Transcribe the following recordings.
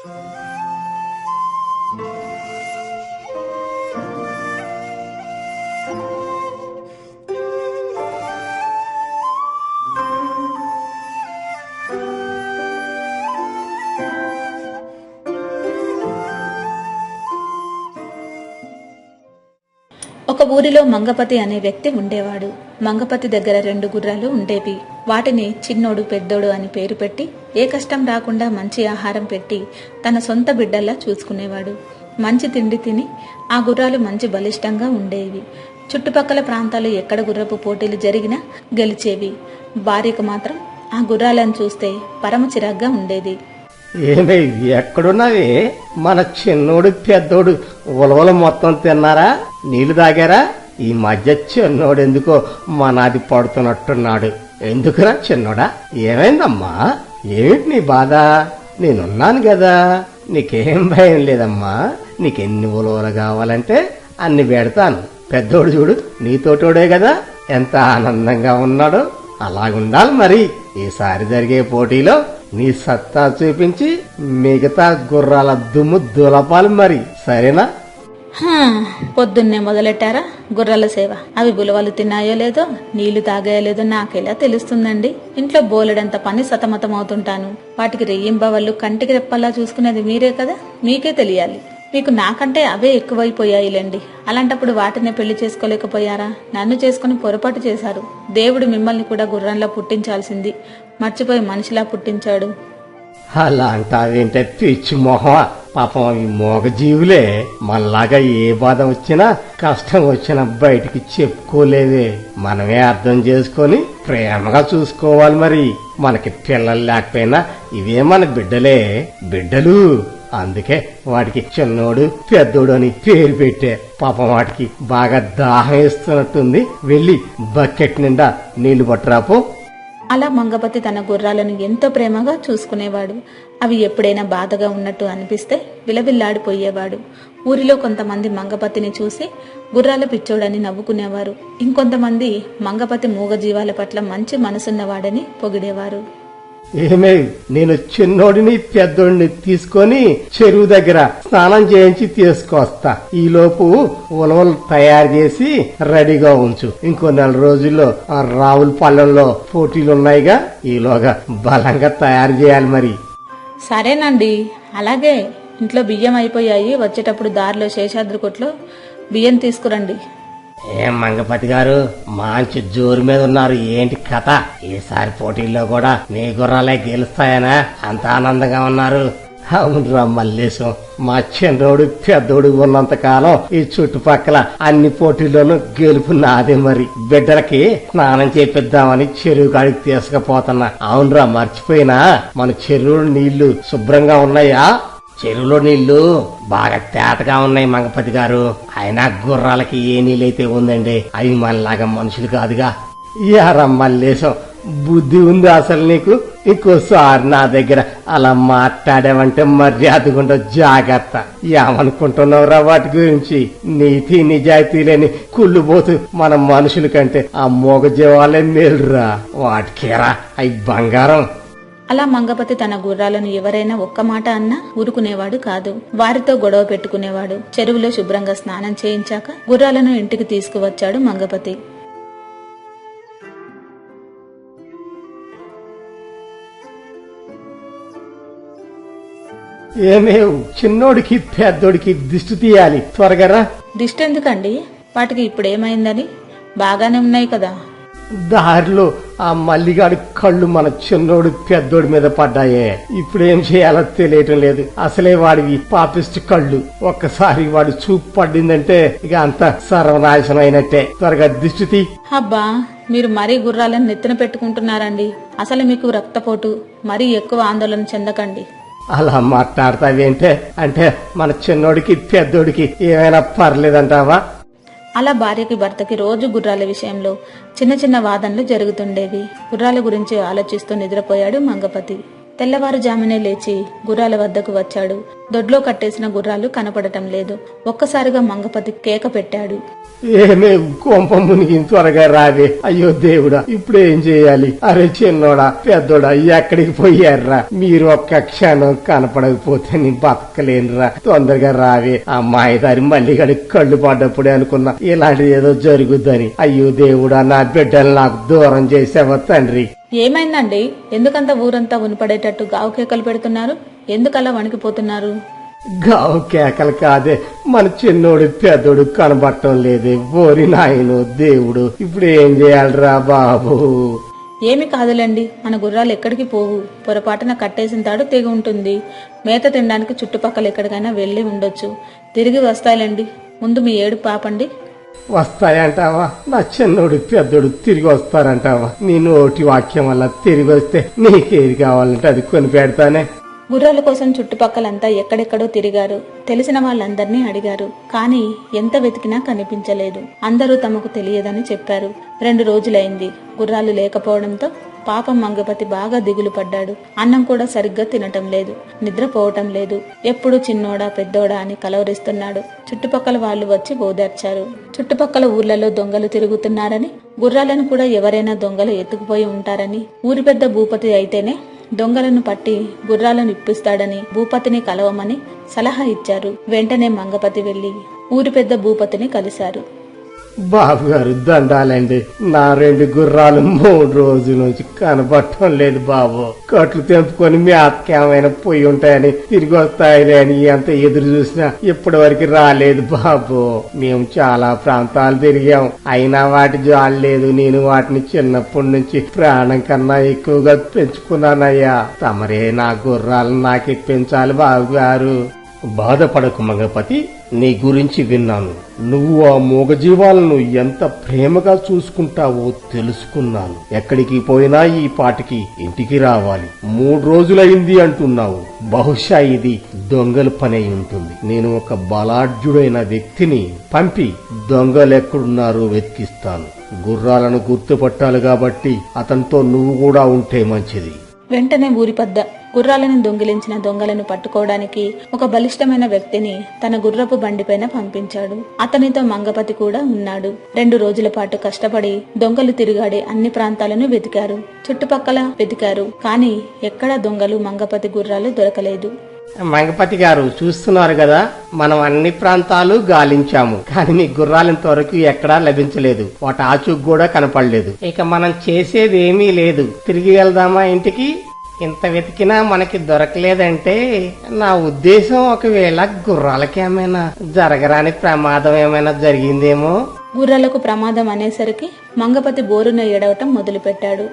ఒక ఊరిలో మంగపతి అనే వ్యక్తి ఉండేవాడు. మంగపతి దగ్గర 2 గుర్రాలు ఉండేవి. వాటిని చిన్నోడు పెద్దోడు అని పేరు పెట్టి ఏ కష్టం రాకుండా మంచి ఆహారం పెట్టి తన సొంత బిడ్డల్లా చూసుకునేవాడు. మంచి తిండి తిని ఆ గుర్రాలు మంచి బలిష్టంగా ఉండేవి. చుట్టుపక్కల ప్రాంతాలు ఎక్కడ గుర్రపు పోటీలు జరిగినా గెలిచేవి. భార్యకు మాత్రం ఆ గుర్రాలను చూస్తే పరమ చిరాగ్గా ఉండేది. ఏమే ఎక్కడున్నావే? మన చిన్నోడు పెద్దోడు ఉలవలు మొత్తం తిన్నారా? నీళ్లు తాగారా? ఈ మధ్య చిన్నోడు ఎందుకో మనాది పడుతున్నట్టున్నాడు. ఎందుకురా చిన్నోడా? ఏమైందమ్మా? ఏమిటి నీ బాధ? నేనున్నాను కదా, నీకేం భయం లేదమ్మా. నీకెన్ని ఉలవలు కావాలంటే అన్ని పెడతాను. పెద్దోడు చూడు, నీతోటోడే కదా, ఎంత ఆనందంగా ఉన్నాడో. అలాగుండాలి మరి. ఈసారి జరిగే పోటీలో నీ సత్తా చూపించి మిగతా గుర్రాల దుమ్ము దులపాలి మరి, సరేనా? పొద్దున్నే మొదలెట్టారా గుర్రాల సేవ? అవి బులవలు తిన్నాయో లేదో, నీళ్లు తాగాయో లేదో నాకెలా తెలుస్తుందండి? ఇంట్లో బోలెడంత పని సతమతమవుతుంటాను. వాటికి రెయ్యింబవళ్ళు కంటికి రెప్పల్లా చూసుకునేది మీరే కదా, మీకే తెలియాలి. మీకు నాకంటే అవే ఎక్కువైపోయాయిలేండి. అలాంటప్పుడు వాటినే పెళ్లి చేసుకోలేకపోయారా? నన్ను చేసుకుని పొరపాటు చేశారు. దేవుడు మిమ్మల్ని కూడా గుర్రంలా పుట్టించాల్సింది మర్చిపోయి మనిషిలా పుట్టించాడు. అలా అంటావేంటే పిచ్చి మొహమా? పాపం అవి మోగ జీవులే. మనలాగా ఏ బాధ వచ్చినా కష్టం వచ్చినా బయటికి చెప్పుకోలేవే. మనమే అర్థం చేసుకొని ప్రేమగా చూసుకోవాలి మరి. మనకి పిల్లలు లేకపోయినా ఇవే మన బిడ్డలే, బిడ్డలు. అందుకే వాటికి చిన్నోడు పెద్దోడు అని పేరు పెట్టే. పాపం వాటికి బాగా దాహం వేస్తున్నట్టుంది. వెళ్లి బకెట్ నిండా నీళ్లు పట్టురాపో. అలా మంగపతి తన గుర్రాలను ఎంతో ప్రేమగా చూసుకునేవాడు. అవి ఎప్పుడైనా బాధగా ఉన్నట్టు అనిపిస్తే విలవిల్లాడిపోయేవాడు. ఊరిలో కొంతమంది మంగపతిని చూసి గుర్రాల పిచ్చోడని నవ్వుకునేవారు. ఇంకొంతమంది మంగపతి మూగజీవాల పట్ల మంచి మనసున్నవాడని పొగిడేవారు. ఏమే, నేను చిన్నోడిని పెద్దోడిని తీసుకొని చెరువు దగ్గర స్నానం చేయించి తీసుకొస్తా. ఈలోపు ఉలవలు తయారు చేసి రెడీగా ఉంచు. ఇంకో 4 రోజుల్లో ఆ రావుల పల్లెంలో పోటీలున్నాయిగా, ఈలోగా బలంగా తయారు చేయాలి మరి. సరేనండి, అలాగే. ఇంట్లో బియ్యం అయిపోయాయి. వచ్చేటప్పుడు దారిలో శేషాద్రి కొట్లో బియ్యం తీసుకురండి. ఏం మంగపతి గారు, మంచి జోరు మీద ఉన్నారు. ఏంటి కథ? ఈసారి పోటీల్లో కూడా నీ గుర్రాలే గెలుస్తాయనా అంత ఆనందంగా ఉన్నారు? అవునురా మల్లేశం, మా చిన్నోడు పెద్దోడు ఉన్నంత కాలం ఈ చుట్టుపక్కల అన్ని పోటీల్లోనూ గెలుపు నాదే మరి. బిడ్డలకి స్నానం చేపిద్దామని చెరువు కాడికి తీసుకుపోతున్నా. అవునురా, మర్చిపోయినా, మన చెరువులో నీళ్లు శుభ్రంగా ఉన్నాయా? చెరువులో నీళ్లు బాగా తేటగా ఉన్నాయి మంగపతి గారు. అయినా గుర్రాలకి ఏ నీళ్ళైతే ఉందండి, అవి మనలాగా మనుషులు కాదుగా. యారా మల్లేశం, బుద్ధి ఉంది అసలు నీకు? ఇంకోసారి నా దగ్గర అలా మాట్లాడావంటే మర్యాదగుండా జాగ్రత్త. ఏమనుకుంటున్నావురా వాటి గురించి? నీతి నిజాయితీ లేని కుళ్ళుబోతు మన మనుషుల కంటే ఆ మోగజీవాలే మేలురా. వాటికేరా అవి బంగారం. అలా మంగపతి తన గుర్రాలను ఎవరైనా ఒక్క మాట అన్నా ఊరుకునేవాడు కాదు. వారితో గొడవ పెట్టుకునేవాడు. చెరువులో శుభ్రంగా స్నానం చేయించాక గుర్రాలను ఇంటికి తీసుకువచ్చాడు మంగపతి. ఏమేవ్, చిన్నోడికి పెద్దోడికి దిష్టి తీయాలి, త్వరగా. దిష్టి ఎందుకండి? వాటికి ఇప్పుడేమైందని? బాగానే ఉన్నాయి కదా. దారిలో ఆ మల్లిగాడి కళ్ళు మన చిన్నోడు పెద్దోడి మీద పడ్డాయే. ఇప్పుడేం చేయాలో తెలియటం లేదు. అసలే వాడివి పాపిస్ట్ కళ్ళు. ఒక్కసారి వాడి చూపు పడిందంటే ఇక అంత సర్వనాశనం అయినట్టే. త్వరగా దిష్టి. అబ్బా, మీరు మరీ గుర్రాలను నెత్తిన పెట్టుకుంటున్నారండి. అసలు మీకు రక్తపోటు. మరీ ఎక్కువ ఆందోళన చెందకండి. అలా మాట్లాడతావేంటే? అంటే మన చిన్నోడికి పెద్దోడికి ఏమైనా పర్లేదంటావా? అలా భార్యకి భర్తకి రోజు గుర్రాల విషయంలో చిన్న చిన్న వాదనలు జరుగుతుండేవి. గుర్రాల గురించి ఆలోచిస్తూ నిద్రపోయాడు మంగపతి. తెల్లవారుజామునే లేచి గుర్రాల వద్దకు వచ్చాడు. దొడ్లో కట్టేసిన గుర్రాలు కనపడటం లేదు. ఒక్కసారిగా మంగపతి కేక పెట్టాడు. ఏమే కొంప మునిగి త్వరగా రావే. అయ్యో దేవుడా, ఇప్పుడు ఏం చేయాలి? అరే చిన్నోడా పెద్దోడా ఎక్కడికి పోయారా? మీరు ఒక్క క్షణం కనపడకపోతే నేను బతకలేనురా. తొందరగా రావే. ఆ మాయదారి మళ్ళీ గడికి కళ్ళు పడ్డప్పుడే అనుకున్నా ఇలాంటిది ఏదో జరుగుద్దని. అయ్యో దేవుడా, నా బిడ్డలు నాకు దూరం చేసావా తండ్రి. ఏమైందండి? ఎందుకంత ఊరంతా ఉనిపడేటట్టు గావు కేకలు పెడుతున్నారు? ఎందుకలా వణికిపోతున్నారు? గావు కేకలు కాదే, మన చిన్నోడు పెద్దోడు కనబడటం లేదే. ఓరి నాయను దేవుడు, ఇప్పుడు ఏం చేయాలరా బాబు? ఏమి కాదులేండి, మన గుర్రాలు ఎక్కడికి పోవు. పొరపాటున కట్టేసిన తాడు తెగి ఉంటుంది. మేత తినడానికి చుట్టుపక్కల ఎక్కడికైనా వెళ్లి ఉండొచ్చు. తిరిగి వస్తాయిలేండి. ముందు మీ ఏడు పాపండి. వస్తాయంటావా? నా చిన్నోడు పెద్దోడు తిరిగి వస్తారంటావా? నీ నోటి వాక్యం వల్ల తిరిగి వస్తే నీకేది కావాలంటే అది కొని పెడతానే. గుర్రాల కోసం చుట్టుపక్కలంతా ఎక్కడెక్కడో తిరిగారు. తెలిసిన వాళ్ళందర్నీ అడిగారు. కాని ఎంత వెతికినా కనిపించలేదు. అందరూ తమకు తెలియదని చెప్పారు. 2 రోజులైంది. గుర్రాలు లేకపోవడంతో పాపం మంగపతి బాగా దిగులు పడ్డాడు. అన్నం కూడా సరిగ్గా తినటం లేదు, నిద్రపోవటం లేదు. ఎప్పుడు చిన్నోడా పెద్దోడా అని కలవరిస్తున్నాడు. చుట్టుపక్కల వాళ్ళు వచ్చి ఓదార్చారు. చుట్టుపక్కల ఊర్లలో దొంగలు తిరుగుతున్నారని, గుర్రాలను కూడా ఎవరైనా దొంగలు ఎత్తుకుపోయి ఉంటారని, ఊరి పెద్ద భూపతి అయితేనే దొంగలను పట్టి గుర్రాలను ఇప్పిస్తాడని భూపతిని కలవమని సలహా ఇచ్చారు. వెంటనే మంగపతి వెళ్లి ఊరి పెద్ద భూపతిని కలిశారు. బాబు గారు దండాలండి. నా 2 గుర్రాలు 3 రోజుల నుంచి కనబడటం లేదు బాబు. కట్లు తెంపుకొని మీ అత్తకేమైనా పోయి ఉంటాయని, తిరిగి వస్తాయిలే అని ఎంత ఎదురు చూసినా ఇప్పటి వరకు రాలేదు బాబు. మేము చాలా ప్రాంతాలు తిరిగాం, అయినా వాటి జాలి లేదు. నేను వాటిని చిన్నప్పటి నుంచి ప్రాణం కన్నా ఎక్కువగా పెంచుకున్నానయ్యా. తమరే నా గుర్రాలను నాకు ఇప్పించాలి బాబు గారు. బాధపడకు మంగపతి, నీ గురించి విన్నాను. నువ్వు ఆ మూగజీవాలను ఎంత ప్రేమగా చూసుకుంటావో తెలుసుకున్నాను. ఎక్కడికి పోయినా ఈ పాటికి ఇంటికి రావాలి. 3 రోజులైంది అంటున్నావు. బహుశా ఇది దొంగల పని అయి ఉంటుంది. నేను ఒక బలాఢ్యుడైన వ్యక్తిని పంపి దొంగలెక్కడున్నారో వెతికిస్తాను. గుర్రాలను గుర్తుపట్టాలి కాబట్టి అతనితో నువ్వు కూడా ఉంటే మంచిది. వెంటనే ఊరి పెద్ద గుర్రాలను దొంగిలించిన దొంగలను పట్టుకోవడానికి ఒక బలిష్టమైన వ్యక్తిని తన గుర్రపు బండిపైన పంపించాడు. అతనితో మంగపతి కూడా ఉన్నాడు. 2 రోజుల పాటు కష్టపడి దొంగలు తిరిగాడే అన్ని ప్రాంతాలను వెతికారు. చుట్టుపక్కల వెతికారు. కాని ఎక్కడా దొంగలు మంగపతి గుర్రాలు దొరకలేదు. మంగపతి గారు చూస్తున్నారు కదా, మనం అన్ని ప్రాంతాలు గాలించాము, కానీ మీ గుర్రాలు ఇంతవరకు ఎక్కడా లభించలేదు. వాటి ఆచూకు కూడా కనపడలేదు. ఇక మనం చేసేది ఏమీ లేదు. తిరిగి వెళ్దామా ఇంటికి? ఇంత వెతికినా మనకి దొరకలేదంటే నా ఉద్దేశం ఒకవేళ గుర్రాలకి ఏమైనా జరగరాని ప్రమాదం ఏమైనా జరిగిందేమో. గుర్రాలకు ప్రమాదం అనేసరికి మంగపతి బోరున ఏడవటం మొదలుపెట్టాడు.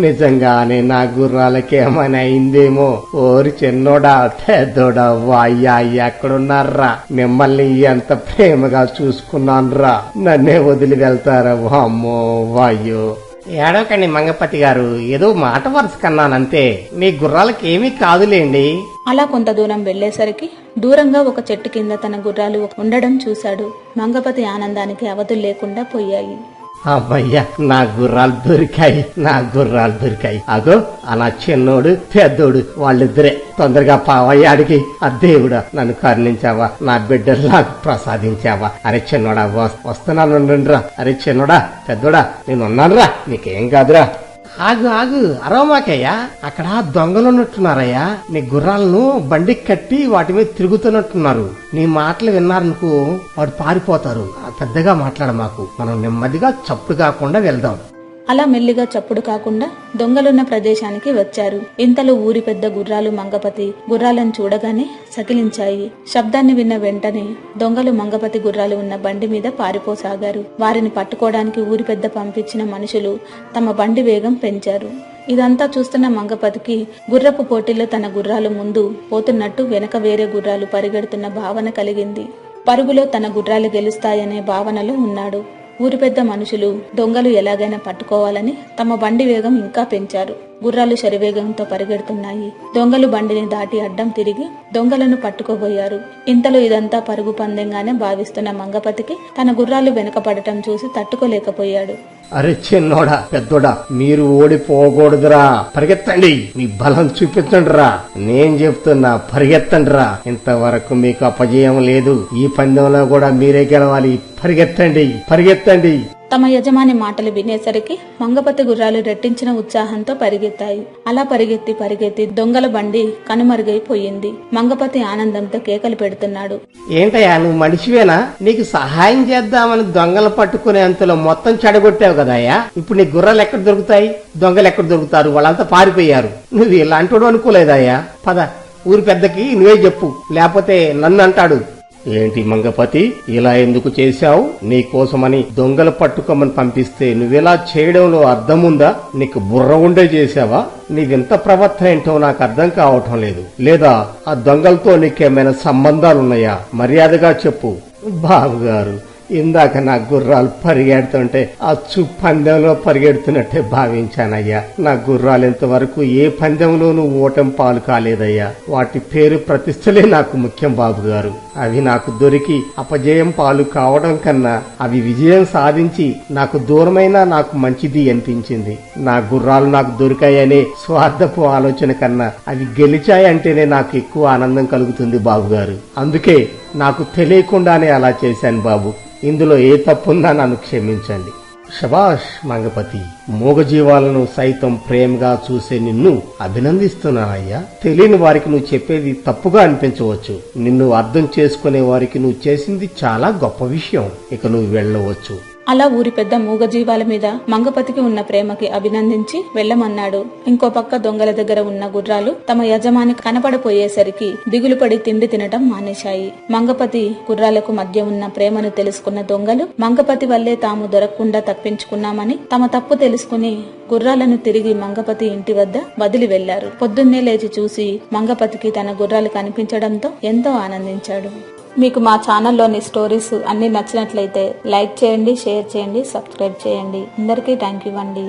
నిజంగానే నా గుర్రాలకి ఏమైనా అయిందేమో. ఓరి చిన్నోడా పెద్దోడా వాయ్యా ఎక్కడున్నారా? మిమ్మల్ని ఎంత ప్రేమగా చూసుకున్నానురా, నన్నే వదిలి వెళ్తారా? అమ్మో వాయ్యో. ఏడవకండి మంగపతి గారు, ఏదో మాట వరుస కన్నానంతే. మీ గుర్రాలకి ఏమీ కాదులేండి. అలా కొంత దూరం వెళ్లేసరికి దూరంగా ఒక చెట్టు కింద తన గుర్రాలు ఉండడం చూశాడు. మంగపతి ఆనందానికి అవధులు లేకుండా పోయాయి. అమ్మయ్యా, నా గుర్రాలు దొరికాయి, నా గుర్రాలు దొరికాయి. అగో అలా చిన్నోడు పెద్దోడు వాళ్ళిద్దరే. తొందరగా పావయ్యాడికి. ఆ దేవుడా, నన్ను కరుణించావా, నా బిడ్డలు నాకు ప్రసాదించావా. అరే చిన్నోడా వస్తున్నాను. అరే చిన్నోడా పెద్దోడా నేనున్నానురా, నీకేం కాదురా. ఆగు ఆగు, అరవమాకయ్యా, అక్కడ దొంగలున్నట్టున్నారయ్యా. నీ గుర్రాలను బండికి కట్టి వాటి మీద తిరుగుతున్నట్టున్నారు. నీ మాటలు విన్నారనుకో వాడు పారిపోతారు. పెద్దగా మాట్లాడమాకు, మనం నెమ్మదిగా చప్పుడు కాకుండా వెళ్దాం. అలా మెల్లిగా చప్పుడు కాకుండా దొంగలున్న ప్రదేశానికి వచ్చారు. ఇంతలో ఊరి పెద్ద గుర్రాలు మంగపతి గుర్రాలను చూడగానే సకిలించాయి. శబ్దాన్ని విన్న వెంటనే దొంగలు మంగపతి గుర్రాలు ఉన్న బండి మీద పారిపోసాగారు. వారిని పట్టుకోవడానికి ఊరి పెద్ద పంపించిన మనుషులు తమ బండి వేగం పెంచారు. ఇదంతా చూస్తున్న మంగపతికి గుర్రపు పోటీలో తన గుర్రాలు ముందు పోతున్నట్టు వెనక వేరే గుర్రాలు పరిగెడుతున్న భావన కలిగింది. పరుగులో తన గుర్రాలు గెలుస్తాయనే భావనలో ఉన్నాడు. ఊరి పెద్ద మనుషులు దొంగలు ఎలాగైనా పట్టుకోవాలని తమ బండి వేగం ఇంకా పెంచారు. గుర్రాలు శరవేగంతో పరిగెడుతున్నాయి. దొంగలు బండిని దాటి అడ్డం తిరిగి దొంగలను పట్టుకోబోయారు. ఇంతలో ఇదంతా పరుగు పందెంగానే భావిస్తున్న మంగపతికి తన గుర్రాలు వెనకపడటం చూసి తట్టుకోలేకపోయాడు. అరే చిన్నోడా పెద్దోడా మీరు ఓడిపోకూడదురా, పరిగెత్తండి, మీ బలం చూపించండి రా, నేను చెప్తున్నా పరిగెత్తండి రా, ఇంతవరకు మీకు అపజయం లేదు, ఈ పందెంలో కూడా మీరే గెలవాలి, పరిగెత్తండి పరిగెత్తండి. తమ యజమాని మాటలు వినేసరికి మంగపతి గుర్రాలు రెట్టించిన ఉత్సాహంతో పరిగెత్తాయి. అలా పరిగెత్తి పరిగెత్తి దొంగల బండి కనుమరుగైపోయింది. మంగపతి ఆనందంతో కేకలు పెడుతున్నాడు. ఏంటయ్యా నువ్వు మనిషివేనా? నీకు సహాయం చేద్దామని దొంగలు పట్టుకునే అంతలో మొత్తం చెడగొట్టావు కదయ్యా, ఇప్పుడు నీ గుర్రాలు ఎక్కడ దొరుకుతాయి, దొంగలు ఎక్కడ దొరుకుతారు, వాళ్ళంతా పారిపోయారు, నువ్వు ఇలాంటి అనుకోలేదయ్యా, పద ఊరి పెద్దకి నువ్వే చెప్పు, లేకపోతే నన్ను అంటాడు. ఏంటి మంగపతి ఇలా ఎందుకు చేశావు? నీకోసమని దొంగలు పట్టుకోమని పంపిస్తే నువ్వెలా చేయడంలో అర్థముందా? నీకు బుర్ర ఉండే చేశావా? నీవింత ప్రవర్తన ఏంటో నాకు అర్థం కావటం లేదు. లేదా ఆ దొంగలతో నీకేమైనా సంబంధాలున్నాయా? మర్యాదగా చెప్పు. బాబుగారు, ఇందాక నా గుర్రాలు పరిగెడుతుంటే అచ్చు పందెంలో పరిగెడుతున్నట్టే భావించానయ్యా. నా గుర్రాలు ఇంతవరకు ఏ పందెంలోనూ ఓటం పాలు కాలేదయ్యా. వాటి పేరు ప్రతిష్టలే నాకు ముఖ్యం బాబుగారు. అవి నాకు దొరికి అపజయం పాలు కావడం కన్నా అవి విజయం సాధించి నాకు దూరమైనా నాకు మంచిది అనిపించింది. నా గుర్రాలు నాకు దొరికాయనే స్వార్థపు ఆలోచన కన్నా అవి గెలిచాయంటేనే నాకు ఎక్కువ ఆనందం కలుగుతుంది బాబుగారు. అందుకే నాకు తెలియకుండానే అలా చేశాను బాబు. ఇందులో ఏ తప్పుందా నన్ను క్షమించండి. శభాష్ మంగపతి, మూగజీవాలను సైతం ప్రేమగా చూసే నిన్ను అభినందిస్తున్నానయ్యా. తెలియని వారికి నువ్వు చెప్పేది తప్పుగా అనిపించవచ్చు, నిన్ను అర్థం చేసుకునే వారికి నువ్వు చేసింది చాలా గొప్ప విషయం. ఇక నువ్వు వెళ్ళవచ్చు. అలా ఊరి పెద్ద మూగజీవాల మీద మంగపతికి ఉన్న ప్రేమకి అభినందించి వెళ్లమన్నాడు. ఇంకో పక్క దొంగల దగ్గర ఉన్న గుర్రాలు తమ యజమాని కనపడపోయేసరికి దిగులు పడి తిండి తినటం మానేశాయి. మంగపతి గుర్రాలకు మధ్య ఉన్న ప్రేమను తెలుసుకున్న దొంగలు మంగపతి వల్లే తాము దొరకకుండా తప్పించుకున్నామని తమ తప్పు తెలుసుకుని గుర్రాలను తిరిగి మంగపతి ఇంటి వద్ద వదిలి వెళ్లారు. పొద్దున్నే లేచి చూసి మంగపతికి తన గుర్రాలు కనిపించడంతో ఎంతో ఆనందించాడు. మీకు మా ఛానల్లోని స్టోరీస్ అన్ని నచ్చినట్లయితే లైక్ చేయండి, షేర్ చేయండి, సబ్స్క్రైబ్ చేయండి. అందరికీ థ్యాంక్ యూ అండి.